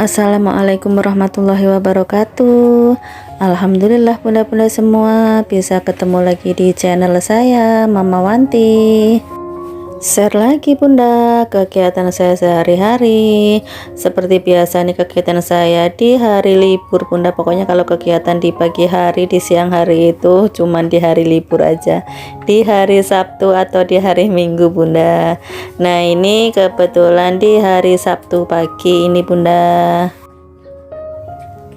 Assalamualaikum warahmatullahi wabarakatuh. Alhamdulillah bunda-bunda semua bisa ketemu lagi di channel saya Mama Wanti. Share lagi bunda kegiatan saya sehari-hari. Seperti biasa nih kegiatan saya di hari libur bunda. Pokoknya kalau kegiatan di pagi hari, di siang hari itu cuman di hari libur aja, di hari Sabtu atau di hari Minggu bunda. Nah ini kebetulan di hari Sabtu pagi ini bunda.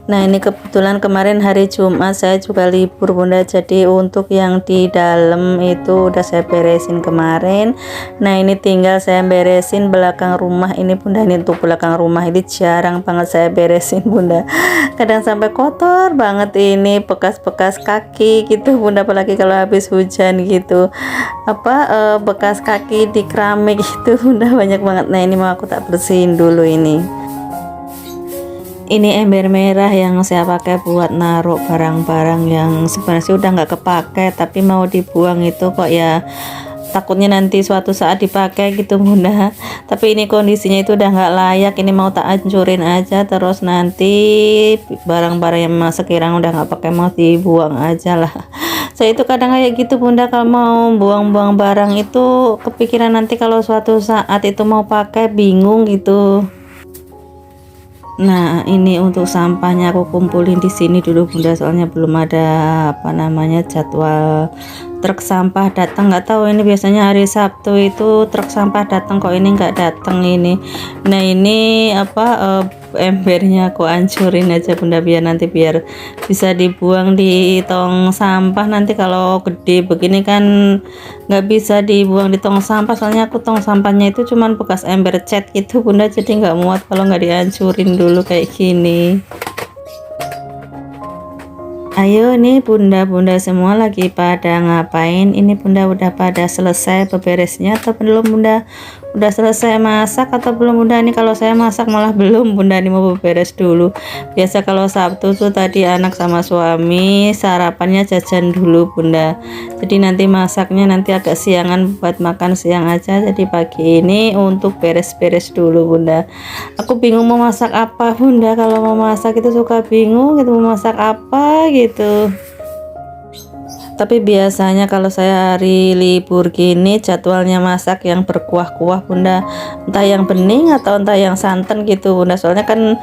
Nah ini kebetulan kemarin hari Jumat saya juga libur bunda, jadi untuk yang di dalam itu udah saya beresin kemarin. Nah ini tinggal saya beresin belakang rumah ini bunda. Ini untuk belakang rumah ini jarang banget saya beresin bunda, kadang sampai kotor banget, ini bekas-bekas kaki gitu bunda, apalagi kalau habis hujan gitu, bekas kaki di keramik itu bunda, banyak banget. Nah ini mau aku tak bersihin dulu ini. Ini ember merah yang saya pakai buat naruh barang-barang yang sebenarnya udah nggak kepake tapi mau dibuang itu kok ya, takutnya nanti suatu saat dipakai gitu bunda. Tapi ini kondisinya itu udah nggak layak, ini mau tak hancurin aja, terus nanti barang-barang yang sekiranya udah nggak pakai mau dibuang aja lah. Saya itu kadang kayak gitu bunda, kalau mau buang-buang barang itu kepikiran nanti kalau suatu saat itu mau pakai bingung gitu. Nah ini untuk sampahnya aku kumpulin di sini dulu bunda, soalnya belum ada jadwal truk sampah datang. Nggak tahu ini biasanya hari Sabtu itu truk sampah datang, kok ini nggak datang ini. Nah ini embernya aku hancurin aja bunda, biar bisa dibuang di tong sampah. Nanti kalau gede begini kan nggak bisa dibuang di tong sampah, soalnya aku tong sampahnya itu cuman bekas ember cat gitu bunda, jadi nggak muat kalau nggak dihancurin dulu kayak gini. Ayo nih bunda-bunda semua lagi pada ngapain? Ini bunda udah pada selesai beberesnya atau belum bunda? Udah selesai masak atau belum bunda? Ini kalau saya masak malah belum bunda, ini mau beberes dulu. Biasa kalau Sabtu tuh tadi anak sama suami sarapannya jajan dulu bunda, jadi nanti masaknya nanti agak siangan buat makan siang aja. Jadi pagi ini untuk beres-beres dulu bunda. Aku bingung mau masak apa bunda, kalau mau masak itu suka bingung gitu mau masak apa gitu. Tapi biasanya kalau saya hari libur gini jadwalnya masak yang berkuah-kuah bunda, entah yang bening atau entah yang santan gitu bunda. Soalnya kan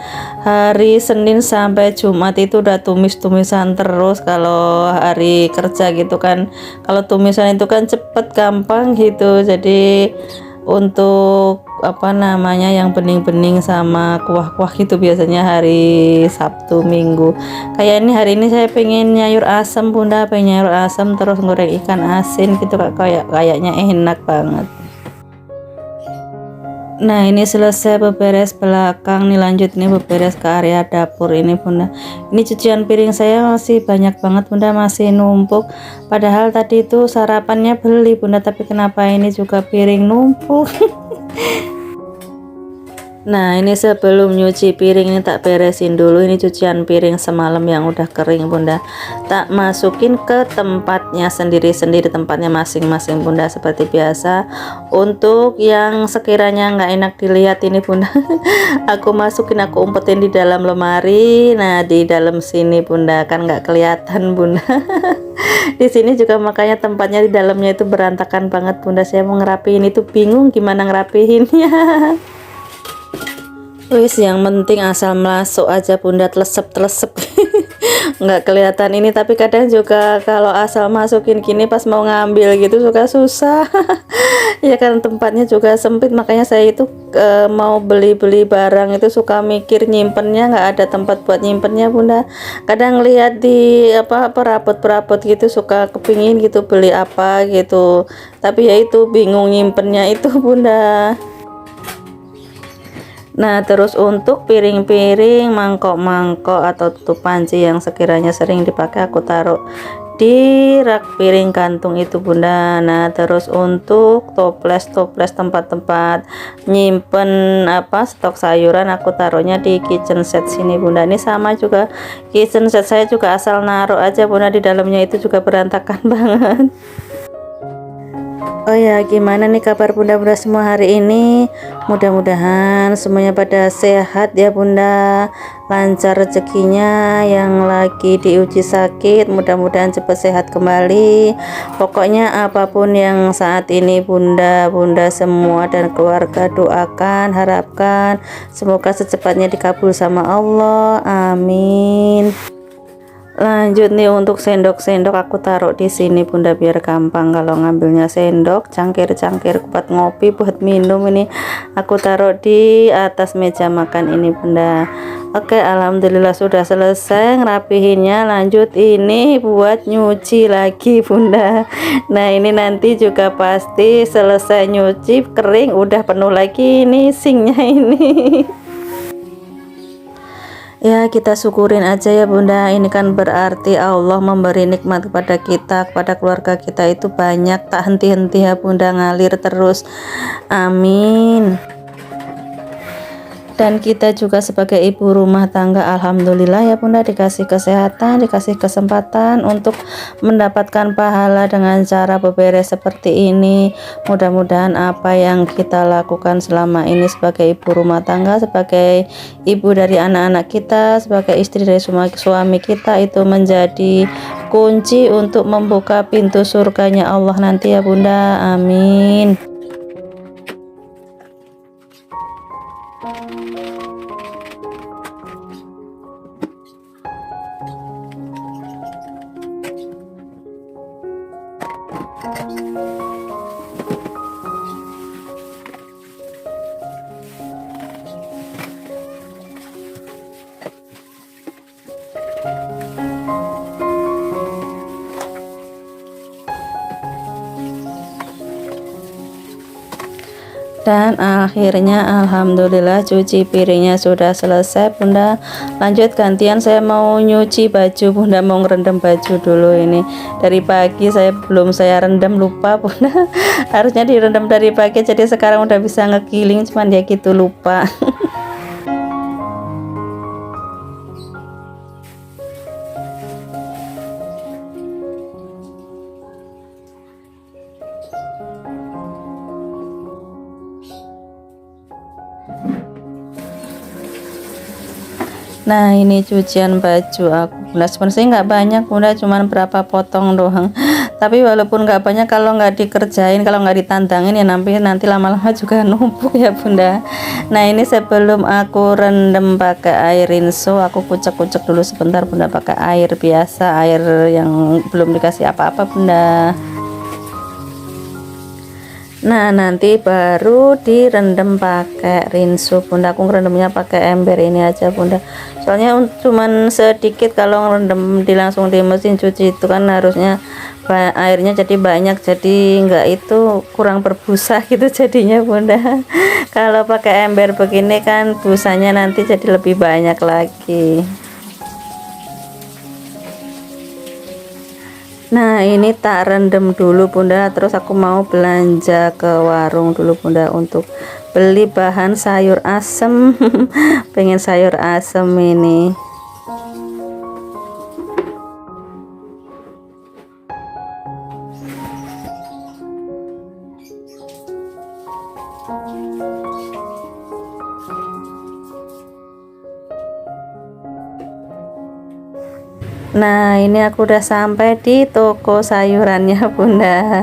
hari Senin sampai Jumat itu udah tumis-tumisan terus kalau hari kerja gitu kan. Kalau tumisan itu kan cepet gampang gitu, jadi untuk yang bening-bening sama kuah-kuah gitu biasanya hari Sabtu Minggu. Kayak ini hari ini saya pengen nyayur asam bunda, pengen nyayur asam terus goreng ikan asin gitu, kayaknya enak banget. Nah ini selesai beberes belakang nih, lanjut nih beberes ke area dapur ini bunda. Ini cucian piring saya masih banyak banget bunda, masih numpuk, padahal tadi itu sarapannya beli bunda, tapi kenapa ini juga piring numpuk. Nah ini sebelum nyuci piring ini tak beresin dulu, ini cucian piring semalam yang udah kering bunda, tak masukin ke tempatnya sendiri-sendiri, tempatnya masing-masing bunda seperti biasa. Untuk yang sekiranya nggak enak dilihat ini bunda, aku umpetin di dalam lemari. Nah di dalam sini bunda, kan nggak kelihatan bunda. Di sini juga makanya tempatnya di dalamnya itu berantakan banget bunda, saya mau ngerapihin itu bingung gimana ngerapihinnya. Wis yang penting asal masuk aja bunda, telesep nggak kelihatan ini. Tapi kadang juga kalau asal masukin gini pas mau ngambil gitu suka susah. Ya kan tempatnya juga sempit, makanya saya itu mau beli-beli barang itu suka mikir nyimpennya, nggak ada tempat buat nyimpennya bunda. Kadang lihat di perabot-perabot gitu suka kepingin gitu beli apa gitu, tapi ya itu bingung nyimpennya itu bunda. Nah terus untuk piring-piring, mangkok-mangkok atau tutup panci yang sekiranya sering dipakai aku taruh di rak piring kantung itu bunda. Nah terus untuk toples tempat-tempat nyimpen stok sayuran aku taruhnya di kitchen set sini bunda. Ini sama juga kitchen set saya juga asal naruh aja bunda, di dalamnya itu juga berantakan banget. Oh ya, gimana nih kabar bunda-bunda semua hari ini? Mudah-mudahan semuanya pada sehat ya bunda, lancar rezekinya. Yang lagi diuji sakit mudah-mudahan cepat sehat kembali. Pokoknya apapun yang saat ini bunda-bunda semua dan keluarga doakan, harapkan semoga secepatnya dikabul sama Allah, amin. Lanjut nih, untuk sendok-sendok aku taruh di sini bunda biar gampang kalau ngambilnya. Sendok, cangkir-cangkir buat ngopi, buat minum, ini aku taruh di atas meja makan ini bunda. Oke, alhamdulillah sudah selesai ngerapihinnya. Lanjut ini buat nyuci lagi bunda. Nah ini nanti juga pasti selesai nyuci kering udah penuh lagi ini sinknya ini. Ya kita syukurin aja ya bunda, ini kan berarti Allah memberi nikmat kepada kita, kepada keluarga kita itu banyak, tak henti-henti ya bunda, ngalir terus, amin. Dan kita juga sebagai ibu rumah tangga alhamdulillah ya bunda dikasih kesehatan, dikasih kesempatan untuk mendapatkan pahala dengan cara beberes seperti ini. Mudah-mudahan apa yang kita lakukan selama ini sebagai ibu rumah tangga, sebagai ibu dari anak-anak kita, sebagai istri dari suami kita itu menjadi kunci untuk membuka pintu surganya Allah nanti ya bunda, amin. Dan akhirnya alhamdulillah cuci piringnya sudah selesai bunda. Lanjut gantian saya mau nyuci baju bunda, mau ngerendam baju dulu. Ini dari pagi belum saya rendam, lupa bunda. Harusnya direndam dari pagi, jadi sekarang udah bisa ngegiling, cuman dia gitu lupa. Nah ini cucian baju aku bunda, sebenarnya nggak banyak bunda, cuman berapa potong doang. Tapi walaupun nggak banyak, kalau nggak dikerjain, kalau nggak ditantangin ya nanti lama-lama juga numpuk ya bunda. Nah ini sebelum aku rendam pakai air rinso, aku kucek-kucek dulu sebentar bunda pakai air biasa, air yang belum dikasih apa-apa bunda. Nah nanti baru direndam pakai rinso bunda. Aku ngerendamnya pakai ember ini aja bunda, soalnya cuman sedikit. Kalau ngerendam langsung di mesin cuci itu kan harusnya airnya jadi banyak, jadi enggak itu kurang berbusa gitu jadinya bunda. Kalau pakai ember begini kan busanya nanti jadi lebih banyak lagi. Nah ini tak rendam dulu bunda, terus aku mau belanja ke warung dulu bunda untuk beli bahan sayur asem. Pengen sayur asem ini. Nah ini aku udah sampai di toko sayurannya bunda.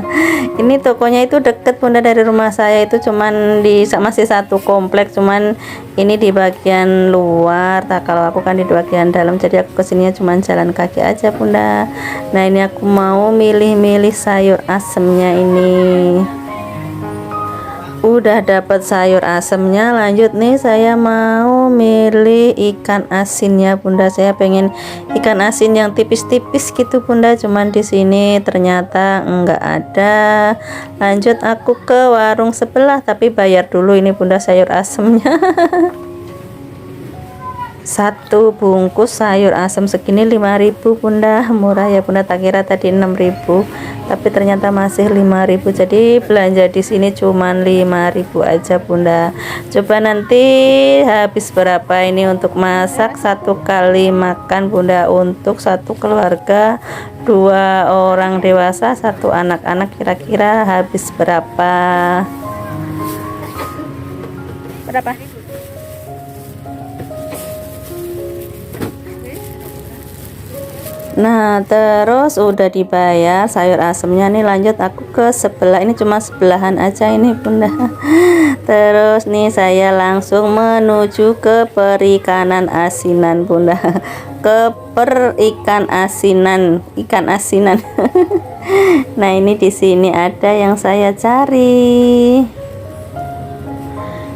Ini tokonya itu deket bunda dari rumah saya, itu cuman masih satu komplek, cuman ini di bagian luar. Nah kalau aku kan di bagian dalam, jadi aku kesininya cuman jalan kaki aja bunda. Nah ini aku mau milih-milih sayur asemnya ini. Udah dapat sayur asemnya, lanjut nih saya mau milih ikan asinnya bunda. Saya pengen ikan asin yang tipis-tipis gitu bunda, cuman di sini ternyata enggak ada. Lanjut aku ke warung sebelah, tapi bayar dulu ini bunda sayur asemnya. Satu bungkus sayur asem segini 5.000 bunda, murah ya bunda, tak kira tadi 6.000 tapi ternyata masih 5.000. Jadi belanja di sini cuman 5.000 aja bunda. Coba nanti habis berapa ini untuk masak satu kali makan bunda, untuk satu keluarga, 2 orang dewasa, 1 anak-anak, kira-kira habis berapa? Nah terus udah dibayar sayur asemnya nih, lanjut aku ke sebelah, ini cuma sebelahan aja ini bunda. Terus nih saya langsung menuju ke perikanan asinan bunda, ke perikan asinan, ikan asinan. Nah ini di sini ada yang saya cari.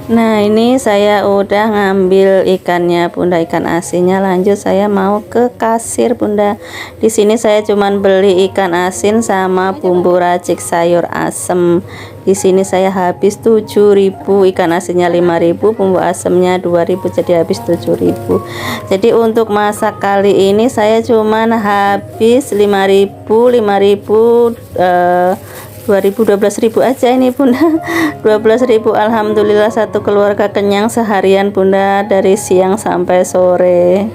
Nah ini saya udah ngambil ikannya bunda, ikan asinnya. Lanjut saya mau ke kasir bunda. Di sini saya cuman beli ikan asin sama bumbu racik sayur asem. Di sini saya habis 7.000, ikan asinnya 5.000, bumbu asemnya 2.000, jadi habis 7.000. Jadi untuk masak kali ini saya cuman habis 5.000 12.000 aja ini bunda. 12.000 alhamdulillah, satu keluarga kenyang seharian bunda, dari siang sampai sore.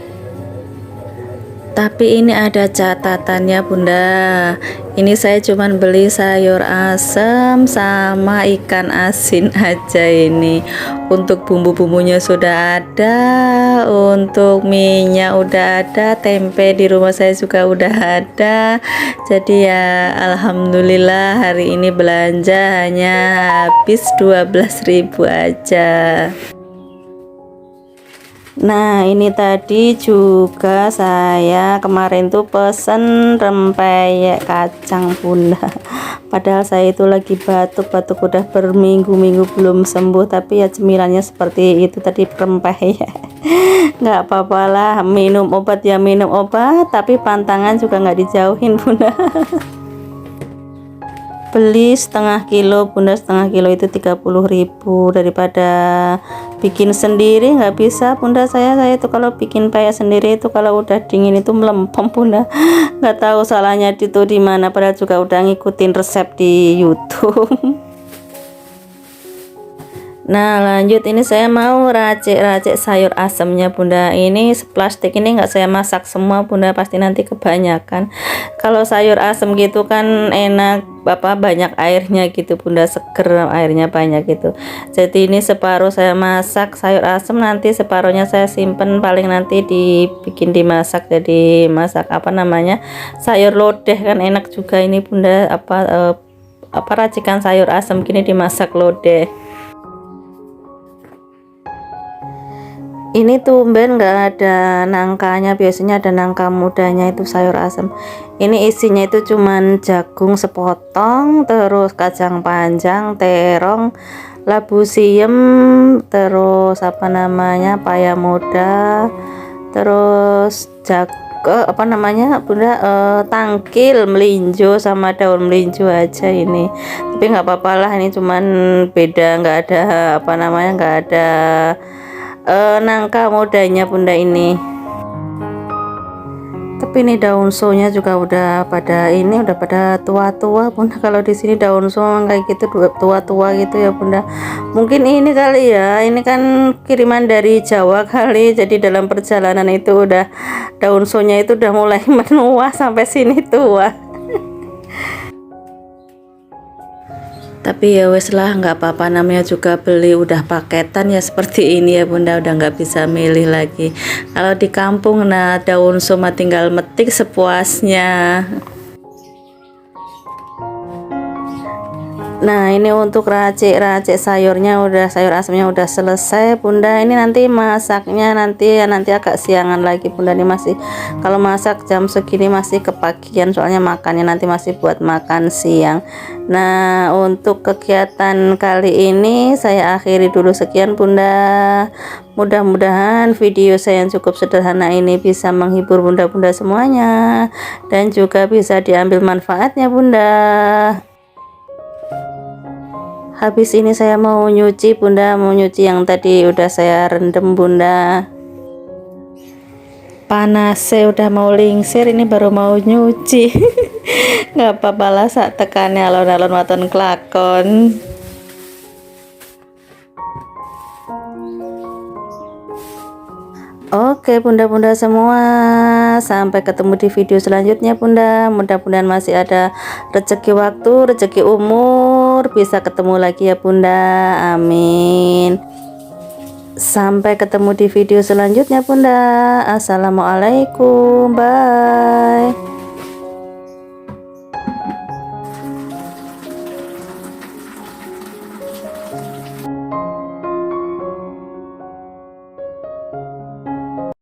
Tapi ini ada catatannya bunda, ini saya cuman beli sayur asem sama ikan asin aja ini. Untuk bumbu-bumbunya sudah ada, untuk minyak udah ada, tempe di rumah saya juga udah ada. Jadi ya alhamdulillah hari ini belanja hanya habis 12.000 aja. Nah ini tadi juga saya kemarin tuh pesen rempeyek kacang bunda. Padahal saya itu lagi batuk udah berminggu-minggu belum sembuh, tapi ya cemilannya seperti itu tadi, rempeyek. Nggak apa-apa lah, minum obat ya minum obat, tapi pantangan juga nggak dijauhin bunda. Beli setengah kilo bunda, setengah kilo itu 30.000, daripada bikin sendiri nggak bisa bunda. Saya itu kalau bikin peyek sendiri itu kalau udah dingin itu melempem bunda. Nggak tahu salahnya itu di mana, padahal juga udah ngikutin resep di YouTube. Nah lanjut, ini saya mau racik-racik sayur asemnya bunda. Ini plastik ini nggak saya masak semua bunda, pasti nanti kebanyakan. Kalau sayur asem gitu kan enak, banyak airnya gitu bunda, seger, airnya banyak gitu. Jadi ini separuh saya masak sayur asem, nanti separuhnya saya simpen, paling nanti dibikin dimasak, jadi masak apa namanya, sayur lodeh kan enak juga ini bunda, apa racikan sayur asem gini dimasak lodeh. Ini tumben nggak ada nangkanya, biasanya ada nangka mudanya itu sayur asem. Ini isinya itu cuman jagung sepotong, terus kacang panjang, terong, labu siam, terus apa namanya, paya muda, terus apa namanya bunda, tangkil, melinjo sama daun melinjo aja ini. Tapi nggak apa-apa lah, ini cuman beda, nggak ada apa namanya, nggak ada nangka mudanya bunda ini. Tapi ini daun sonya juga udah pada tua-tua bunda. Kalau di sini daun so kayak gitu tua-tua gitu ya bunda. Mungkin ini kali ya, ini kan kiriman dari Jawa kali, jadi dalam perjalanan itu udah daun sonya itu udah mulai menua sampai sini tua. Tapi ya wes lah, nggak apa-apa, namanya juga beli udah paketan ya seperti ini ya bunda, udah nggak bisa milih lagi. Kalau di kampung nah daun soma tinggal metik sepuasnya. Nah ini untuk racik-racik sayurnya sayur asemnya udah selesai bunda. Ini nanti masaknya nanti agak siangan lagi bunda. Ini masih, kalau masak jam segini masih kepagian, soalnya makannya nanti masih buat makan siang. Nah untuk kegiatan kali ini saya akhiri dulu, sekian bunda. Mudah-mudahan video saya yang cukup sederhana ini bisa menghibur bunda-bunda semuanya, dan juga bisa diambil manfaatnya bunda. Habis ini saya mau nyuci bunda, mau nyuci yang tadi udah saya rendam bunda. panas, saya udah mau lingsir, ini baru mau nyuci. Nggak apa-apa lah, sak tekannya alon-alon waton kelakon. Oke bunda-bunda semua, sampai ketemu di video selanjutnya bunda. Mudah-mudahan masih ada rezeki waktu, rezeki umur, bisa ketemu lagi ya bunda, amin. Sampai ketemu di video selanjutnya bunda. Assalamualaikum, bye.